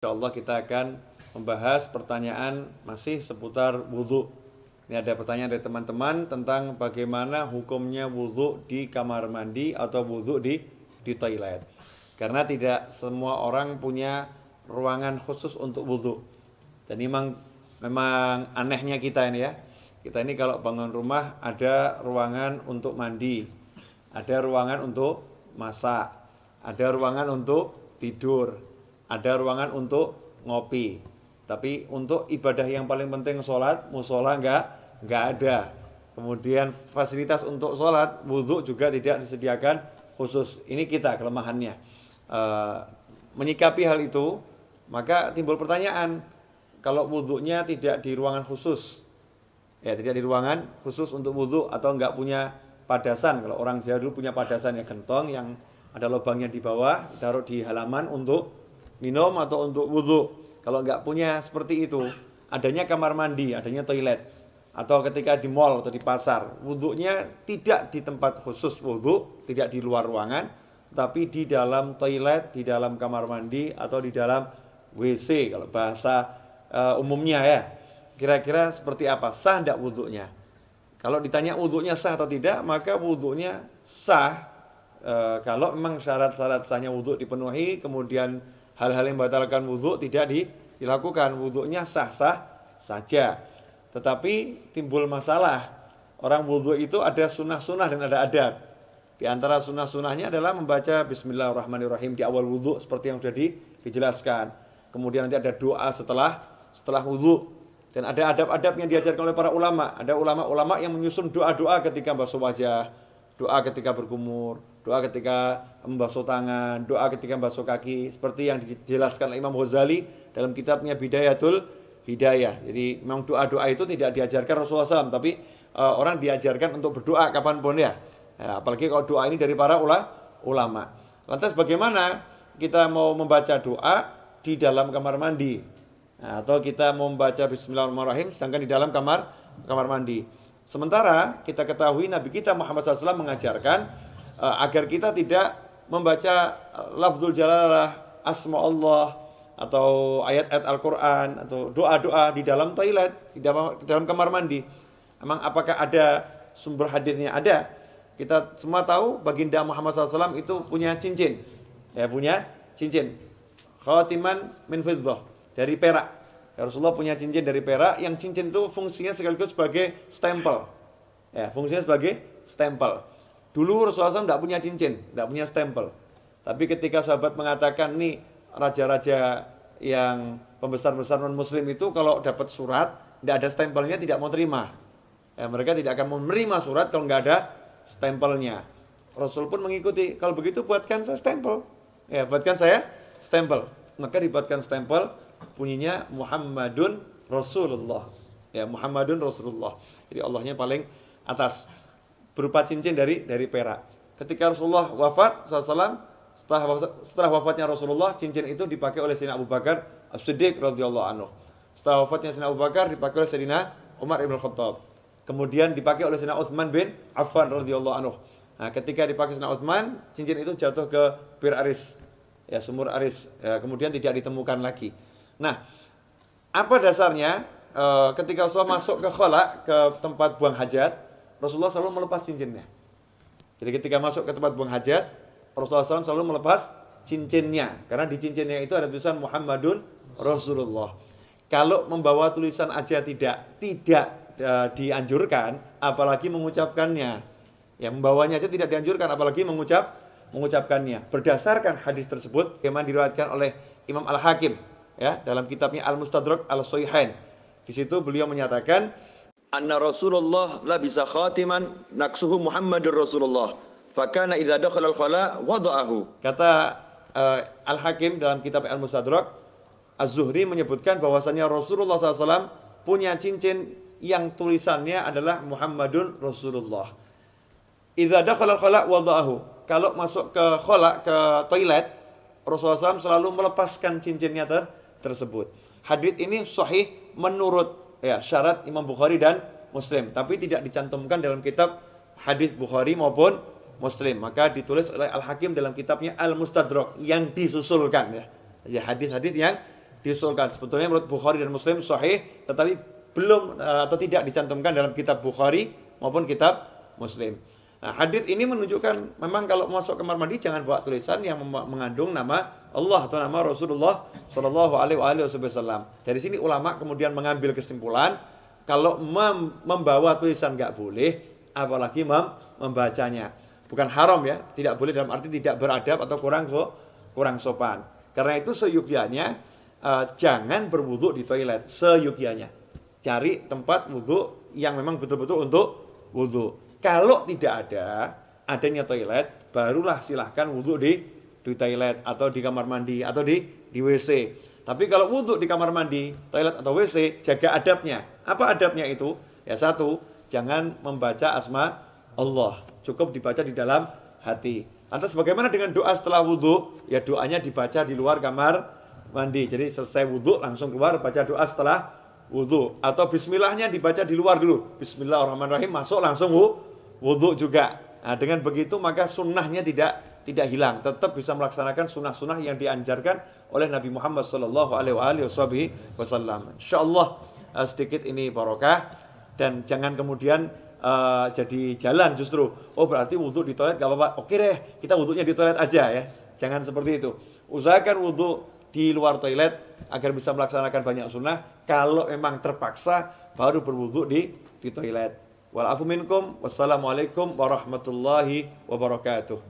Insyaallah kita akan membahas pertanyaan masih seputar wudhu. Ini ada pertanyaan dari teman-teman tentang bagaimana hukumnya wudhu di kamar mandi atau wudhu di toilet. Karena tidak semua orang punya ruangan khusus untuk wudhu. Dan memang anehnya kita ini ya. Kita ini kalau bangun rumah ada ruangan untuk mandi, ada ruangan untuk masak, ada ruangan untuk tidur, ada ruangan untuk ngopi. Tapi untuk ibadah yang paling penting sholat, musola enggak ada. Kemudian fasilitas untuk sholat, wudhu juga tidak disediakan khusus. Ini kita kelemahannya. Menyikapi hal itu, maka timbul pertanyaan, kalau wudhunya tidak di ruangan khusus, ya tidak di ruangan khusus untuk wudhu atau enggak punya padasan. Kalau orang Jawa dulu punya padasan ya, gentong yang ada lubangnya di bawah, taruh di halaman untuk minum atau untuk wudhu. Kalau nggak punya seperti itu, adanya kamar mandi, adanya toilet, atau ketika di mall atau di pasar, wudhunya tidak di tempat khusus wudhu, tidak di luar ruangan, tapi di dalam toilet, di dalam kamar mandi, atau di dalam WC kalau bahasa umumnya ya. Kira-kira seperti apa? Sah tidak wudhunya? Kalau ditanya wudhunya sah atau tidak, maka wudhunya sah kalau memang syarat-syarat sahnya wudhu dipenuhi, kemudian hal-hal yang membatalkan wudhu tidak dilakukan, wudhunya sah-sah saja. Tetapi timbul masalah, orang wudhu itu ada sunnah-sunnah dan ada adab. Di antara sunnah-sunnahnya adalah membaca Bismillahirrahmanirrahim di awal wudhu seperti yang sudah dijelaskan. Kemudian nanti ada doa setelah wudhu. Dan ada adab-adab yang diajarkan oleh para ulama. Ada ulama-ulama yang menyusun doa-doa ketika basuh wajah, doa ketika berkumur, doa ketika membasuh tangan, doa ketika membasuh kaki, seperti yang dijelaskan oleh Imam Ghazali dalam kitabnya Bidayatul Hidayah. Jadi memang doa-doa itu tidak diajarkan Rasulullah SAW, tapi orang diajarkan untuk berdoa kapanpun ya. Apalagi kalau doa ini dari para ulama. Lantas bagaimana kita mau membaca doa di dalam kamar mandi? Atau kita mau membaca Bismillahirrahmanirrahim sedangkan di dalam kamar mandi. Sementara kita ketahui Nabi kita Muhammad SAW mengajarkan agar kita tidak membaca lafzul jalalah, asma Allah, atau ayat-ayat Al-Quran, atau doa-doa di dalam toilet, di dalam kamar mandi. Emang apakah ada sumber hadisnya? Ada. Kita semua tahu baginda Muhammad SAW itu punya cincin. Ya, punya cincin. Khatiman min fiddah, dari perak. Ya, Rasulullah punya cincin dari perak, yang cincin itu fungsinya sekaligus sebagai stempel. Ya, fungsinya sebagai stempel. Dulu Rasulullah SAW tidak punya cincin, tidak punya stempel. Tapi ketika sahabat mengatakan, nih raja-raja yang pembesar-besar non-muslim itu kalau dapat surat, tidak ada stempelnya tidak mau terima. Ya, mereka tidak akan menerima surat kalau nggak ada stempelnya. Rasul pun mengikuti, kalau begitu buatkan saya stempel. Ya, buatkan saya stempel. Maka dibuatkan stempel, bunyinya Muhammadun Rasulullah. Ya, Muhammadun Rasulullah. Jadi Allahnya paling atas, berupa cincin dari perak. Ketika Rasulullah wafat SAW, setelah wafatnya Rasulullah, cincin itu dipakai oleh Sayyidina Abu Bakar As-Siddiq radhiyallahu anhu. Setelah wafatnya Sayyidina Abu Bakar dipakai oleh Sayyidina Umar ibn Khattab. Kemudian dipakai oleh Sayyidina Utsman bin Affan radhiyallahu anhu. Nah, ketika dipakai Sayyidina Utsman, cincin itu jatuh ke Bir Aris, ya, sumur Aris. Ya, kemudian tidak ditemukan lagi. Nah, apa dasarnya? Ketika Rasulullah masuk ke khala, ke tempat buang hajat, Rasulullah selalu melepas cincinnya. Jadi ketika masuk ke tempat buang hajat, Rasulullah SAW selalu melepas cincinnya. Karena di cincinnya itu ada tulisan Muhammadun Rasulullah. Kalau membawa tulisan aja tidak dianjurkan, apalagi mengucapkannya. Ya, membawanya aja tidak dianjurkan, apalagi mengucapkannya. Berdasarkan hadis tersebut, yang diriwayatkan oleh Imam Al-Hakim, ya, dalam kitabnya Al-Mustadrak Al-Sahihain. Di situ beliau menyatakan, anna Rasulullah labisa khatiman naksuhu Muhammadur Rasulullah fakana idza dakhala al-khala wada'ahu. Kata Al-Hakim dalam kitab Al-Mustadrak, Az-Zuhri menyebutkan bahwasanya Rasulullah SAW punya cincin yang tulisannya adalah Muhammadun Rasulullah. Idza dakhala al-khala wada'ahu. Kalau masuk ke khala, ke toilet, Rasulullah SAW selalu melepaskan cincinnya tersebut. Hadits ini sahih menurut syarat Imam Bukhari dan Muslim, tapi tidak dicantumkan dalam kitab hadis Bukhari maupun Muslim. Maka ditulis oleh Al-Hakim dalam kitabnya Al-Mustadrak yang disusulkan, ya hadis-hadis yang diusulkan. Sebetulnya menurut Bukhari dan Muslim sahih, tetapi belum atau tidak dicantumkan dalam kitab Bukhari maupun kitab Muslim. Nah, hadis ini menunjukkan memang kalau masuk kamar mandi jangan bawa tulisan yang mengandung nama Allah atau nama Rasulullah Shallallahu Alaihi Wasallam. Dari sini ulama kemudian mengambil kesimpulan kalau membawa tulisan nggak boleh, apalagi membacanya. Bukan haram ya, tidak boleh dalam arti tidak beradab atau kurang sopan. Karena itu seyukyanya jangan berwudu di toilet, seyukyanya. Cari tempat wudu yang memang betul-betul untuk wudu. Kalau tidak adanya toilet, barulah silahkan wudu di toilet atau di kamar mandi atau di WC. Tapi kalau wudu di kamar mandi, toilet atau WC, jaga adabnya. Apa adabnya itu? Ya satu, jangan membaca asma Allah. Cukup dibaca di dalam hati. Lantas bagaimana dengan doa setelah wudu? Ya doanya dibaca di luar kamar mandi. Jadi selesai wudu langsung keluar baca doa setelah wudu. Atau bismillahnya dibaca di luar dulu. Bismillahirrahmanirrahim, masuk langsung wudu juga. Nah, dengan begitu maka sunnahnya tidak hilang, tetap bisa melaksanakan sunnah-sunnah yang dianjarkan oleh Nabi Muhammad Sallallahu Alaihi Wasallam. Insyaallah sedikit ini barokah dan jangan kemudian jadi jalan justru. Oh berarti wudu di toilet gak apa-apa. Oke deh, kita wudunya di toilet aja ya. Jangan seperti itu. Usahakan wudu di luar toilet agar bisa melaksanakan banyak sunnah. Kalau memang terpaksa baru berwudu di toilet. Wal afu minkum. Wassalamualaikum warahmatullahi wabarakatuh.